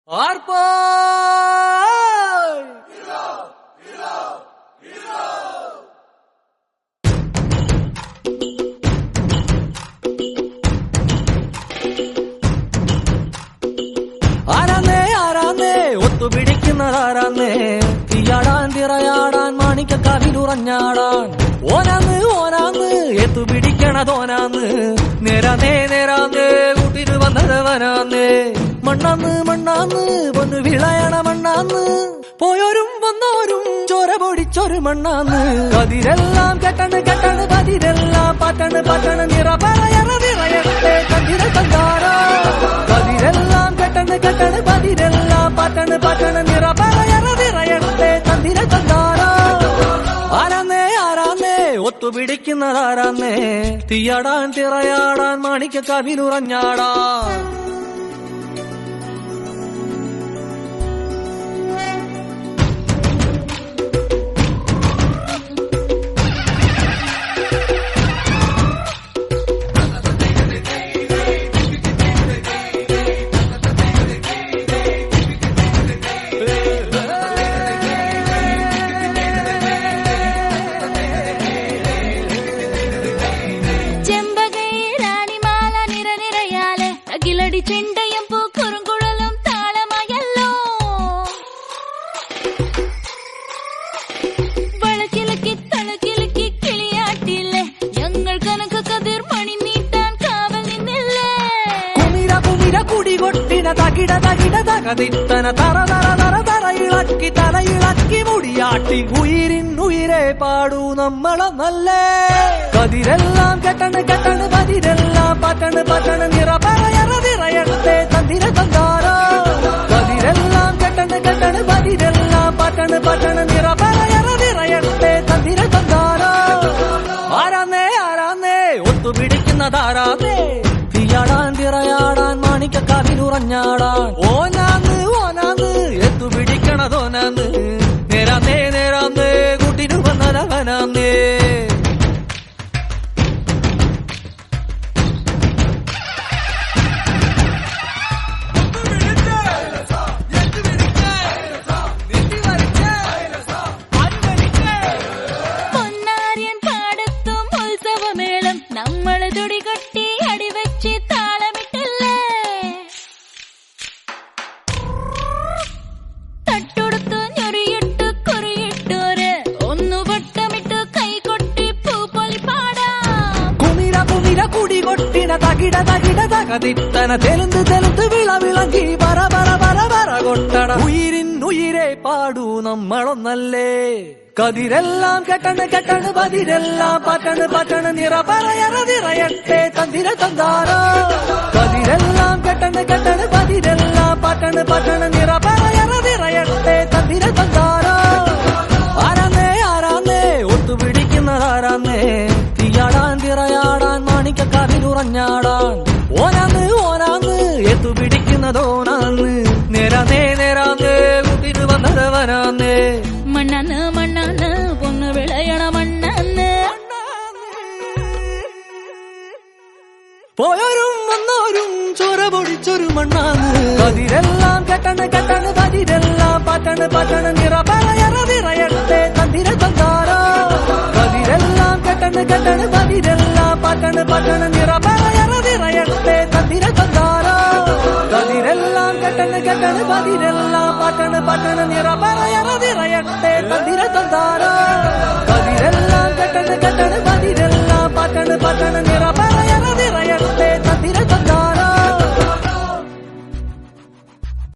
ആർപ്പാ ആരാന്നേ ആരാന്നേ ഒത്തുപിടിക്കുന്നതാരാന്നേ തീയാടാൻ തിറയാടാൻ മാണിക്കക്കാവിലുറഞ്ഞാടാൻ ഓനാന്ന് ഓനാന്ന് എത്തുപിടിക്കണതോനാന്ന് നേരാന്നേ നേരാന്നേ കൂട്ടിന് വന്നതവനാന്നേ മണ്ണാന്ന് മണ്ണാന്ന് വന്ന് വിളയണ മണ്ണാന്ന് പോയോരും വന്നോരും ചോര പൊടിച്ചൊരു മണ്ണാന്ന് കതിരെല്ലാം കെട്ടണ് കെട്ടണ് കതിരെല്ലാം പാട്ടണ് പാട്ടണ് നിറ പറയണ നിറയട്ടെ കതിര തന്താരാ കതിരെല്ലാം കെട്ടണ് കെട്ടണ് കതിരെല്ലാം പാട്ടണ് പാട്ടണ് നിറ പറയണ നിറയട്ടെ കതിര തന്താരാ ആരാന്നേ ആരാന്നേ ഒത്തുപിടിക്കുന്നതാരാന്നേ തീയാടാൻ തിറയാടാൻ മാണിക്കക്കാവിലുറഞ്ഞാടാൻ ചെണ്ടയും പൂക്കുറുങ്കുഴലും താളമായല്ലോ വളക്കിലക്കി തളക്കിലക്കി കിളിയാട്ടില്ലേ ഞങ്ങൾ കനക കതിർ മണി നീട്ടാൻ കാവൽ നിന്നില്ലേ കുമിര കുമിര കുടികൊട്ടിന തകിട തകിട തകതിത്തന തറ തറ തറ തറയിളക്കി തലയിളക്കി മുടിയാട്ടി ഉയിരിൻ ഉയിരെ പാടൂ നമ്മളെ നല്ലേ കതിരെല്ലാം കെട്ടണ് കെട്ടണ് കതിരെല്ലാം പാട്ടണ് പാട്ടണ് നിറ പറയണ നിറയട്ടെ തന്തിര തന്താരാ കതിരെല്ലാം കെട്ടണ് കെട്ടണ് കതിരെല്ലാം പാട്ടണ് പാട്ടണ് നിറ പറയണ നിറയട്ടെ തന്തിര തന്താരാ ആരാന്നേ ആരാന്നേ ഒത്തുപിടിക്കുന്നതാരാന്നേ തീയാടാൻ തിറയാടാൻ മാണിക്കക്കാവിലുറഞ്ഞാടാൻ ഓനാന്ന് ഓനാന്ന് എത്തുപിടിക്കണതോനാന്ന് നേരാന്നേ നേരാന്നേ കൂട്ടിനു വന്നതവനാന്നേ പൊന്നാര്യൻ പാടത്തും ഉത്സവമേളം നമ്മള് തുടികൊട്ടി അടിവെച്ച് താളമിട്ടല്ലേ തട്ടുടുത്ത് ഞൊറിയിട്ട് കുറിയിട്ടോര് ഒന്നു വട്ടമിട്ട് കൈകൊട്ടി പൂപ്പൊലി പാടാം കുമിര കുമിര കുടികൊട്ടിന തകിട തകിട തകതിത്തന തെലുന്ത് തെലുന്ത് വിളവിളങ്കി പറ പറ പറ പറ കൊട്ടട ഉയിരിൻ ഉയിരെ പാടൂ നമ്മളൊന്നല്ലേ കതിരെല്ലാം കെട്ടണ് കെട്ടണ് പതിരെല്ലാം പാട്ടണ് പാട്ടണ് നിറ പറയണ നിറയട്ടെ തന്തിര തന്താരാ കതിരെല്ലാം കെട്ടണ് കെട്ടണ് പതിരെല്ലാം പാട്ടണ് പാട്ടണ് നിറ പറയണ നിറയട്ടെ തന്തിര തന്താരാ ആരാന്നേ ആരാന്നേ ഒത്തുപിടിക്കുന്നതാരാന്നേ തീയാടാൻ തിറയാടാൻ മാണിക്കക്കാവിലുറഞ്ഞാടാൻ ഓനാന്ന് ഓനാന്ന് എത്തുപിടിക്കുന്നതോനാന്ന് നേരാന്നേ നേരാന്നേ കൂട്ടിന് വന്നതവനാന്നേ മണ്ണാന്ന് മണ്ണാന്ന് പൊന്ന് വിളയണ മണ്ണാന്ന് പോയോരും വന്നോരും ചോര പൊടിച്ചൊരു മണ്ണാന്ന് കതിരെല്ലാം കെട്ടണ് കെട്ടണ് കതിരെല്ലാം പാട്ടണ് പാട്ടണ് നിറ പറയണ നിറയട്ടെ തന്തിര തന്താരാ കതിരെല്ലാം കെട്ടണ് കെട്ടണ് കതിരെല്ലാം പാട്ടണ് പാട്ടണ് നിറ പറയണ നിറയട്ടെ തന്തിര തന്താരാ കതിരെല്ലാം കെട്ടണ് കെട്ടണ് കതിരെല്ലാം പാട്ടണ് പാട്ടണ് നിറ പറയണ നിറയട്ടെ തന്തിര തന്താരാ